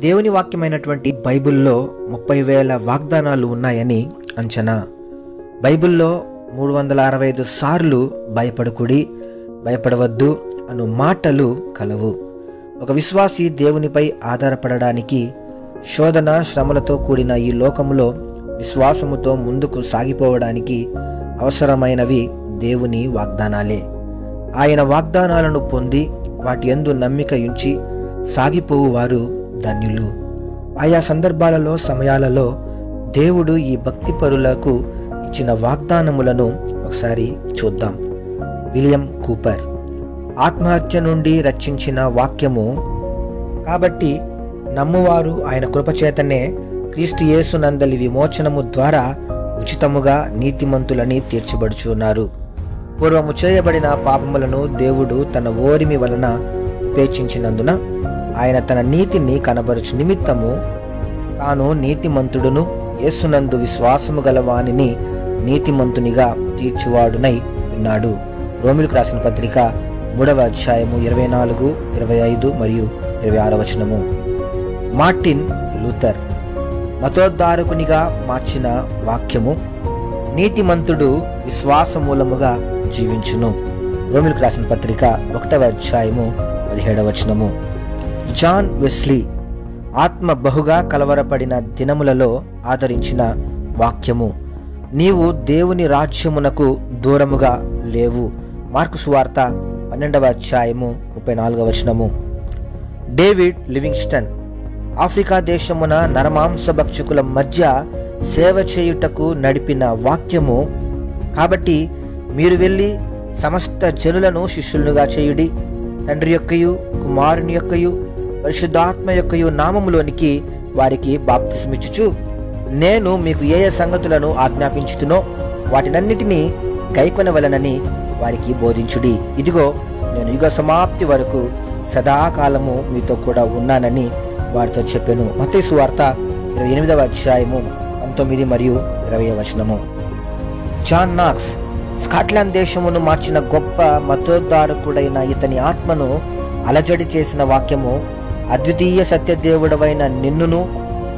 దేవుని వాక్యమైనటువంటి బైబిల్లో 30,000 వాగ్దానాలు ఉన్నాయని అంచనా. బైబిల్లో 365 సార్లు భయపడకుడి, భయపడవద్దు అను మాటలు కలవు. ఒక విశ్వాసి దేవునిపై ఆధారపడడానికి శోధన శ్రమలతో కూడిన ఈ లోకంలో విశ్వాసముతో ముందుకు సాగిపోవడానికి అవసరమైనవి దేవుని వాగ్దానాలే. ఆయన వాగ్దానాలను పొంది వాటి యందు నమ్మిక ఉంచి సాగిపోవువారు ధన్యులు. ఆయా సందర్భాలలో సమయాలలో దేవుడు ఈ భక్తి పరులకు ఇచ్చిన వాగ్దానములను ఒకసారి చూద్దాం. William Cooper. ఆత్మహత్య నుండి రక్షించిన వాక్యము. కాబట్టి నమ్మువారు ఆయన కృపచేతనే క్రీస్తు యేసునందలి విమోచనము ద్వారా ఉచితముగా నీతిమంతులని తీర్చబడుచున్నారు. పూర్వము చేయబడిన పాపములను దేవుడు తన ఓరిమి వలన ఉపేక్షించినందున ఆయన తన నీతిని కనబరుచు నిమిత్తము తాను నీతిమంతుడును యేసునందు విశ్వాసము గల వానిని నీతిమంతునిగా తీర్చువాడునై ఉన్నాడు. రోమిలకు రాసిన పత్రిక 3వ అధ్యాయము 24, 25 మరియు 26 వచనము. Martin Luther. మతోద్ధారకునిగా మార్చిన వాక్యము. నీతిమంతుడు విశ్వాస మూలముగా జీవించును. రోమిలకు రాసిన పత్రిక 1వ అధ్యాయము 17వ వచనము. John Wesley. ఆత్మ బహుగా కలవరపడిన దినములలో ఆదరించిన వాక్యము. నీవు దేవుని రాజ్యమునకు దూరముగా లేవు. మార్కు సువార్త 12వ అధ్యాయము 34వ వచనము. David Livingstone. ఆఫ్రికా దేశమున నరమాంస భక్షకుల మధ్య సేవ చేయుటకు నడిపిన వాక్యము. కాబట్టి మీరు వెళ్ళి సమస్త జనులను శిష్యులుగా చేయుడి, తండ్రి యొక్కయు కుమారుని యొక్కయు పరిశుద్ధాత్మ యొక్కయు నామములోనికి వారికి బాప్తిస్మిచ్చుచు నేను మీకు ఏ ఏ సంగతులను ఆజ్ఞాపించుతునో వాటినన్నిటినీ గైకొనవలనని వారికి బోధించుడి. ఇదిగో నేను యుగ సమాప్తి వరకు సదాకాలము మీతో కూడా ఉన్నానని వారితో చెప్పాను. మత్తయి సువార్త 28వ అధ్యాయము 19 మరియు 20వ వచనము. జాన్ నాక్స్. స్కాట్లాండ్ దేశమును మార్చిన గొప్ప మతోద్ధారకుడైన ఇతని ఆత్మను అలజడి చేసిన వాక్యము. అద్వితీయ సత్యదేవుడవైన నిన్నును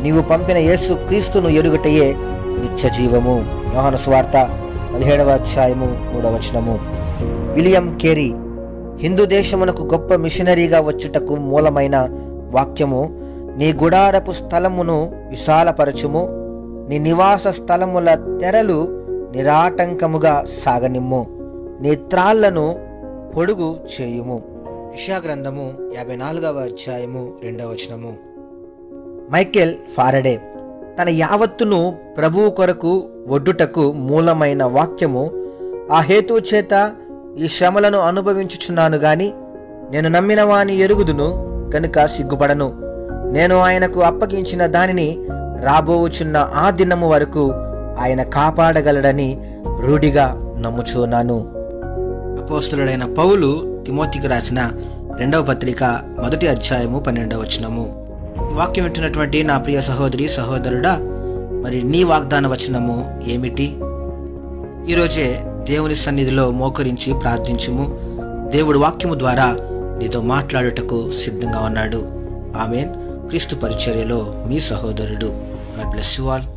నీవు పంపిన యేసు క్రీస్తును ఎరుగటయే నిత్య జీవము. యోహాను సువార్త 17వ అధ్యాయము 3వ వచనము. William Carey. హిందూ దేశమునకు గొప్ప మిషనరీగా వచ్చుటకు మూలమైన వాక్యము. నీ గుడారపు స్థలమును విశాలపరచుము, నీ నివాస స్థలముల తెరలు నిరాటంకముగా సాగనిమ్ము, నీ త్రాళ్లను పొడుగు చేయుము. యెషయా గ్రంథము 54వ అధ్యాయము 2వ వచనము. Michael Faraday. తన యావత్తును ప్రభువు కొరకు ఒడ్డుటకు మూలమైన వాక్యము. ఆ హేతువు చేత ఈ శ్రమలను అనుభవించుచున్నాను గాని నేను నమ్మిన వాని ఎరుగుదును కనుక సిగ్గుపడను. నేను ఆయనకు అప్పగించిన దానిని రాబోచున్న ఆ దినము వరకు ఆయన కాపాడగలడని రూఢిగా నమ్ముచున్నాను. అపోస్తలుడైన పౌలు తిమోతికి రాసిన 2వ పత్రిక 1వ అధ్యాయము 12వ వచనము. ఈ వాక్యం వింటున్నటువంటి నా ప్రియ సహోదరి సహోదరుడా, మరి నీ వాగ్దాన వచనము ఏమిటి? ఈరోజే దేవుని సన్నిధిలో మోకరించి ప్రార్థించుము. దేవుడు వాక్యము ద్వారా నీతో మాట్లాడుటకు సిద్ధంగా ఉన్నాడు. ఆమేన్. క్రీస్తు పరిచర్యలో మీ సహోదరుడు. God bless you all.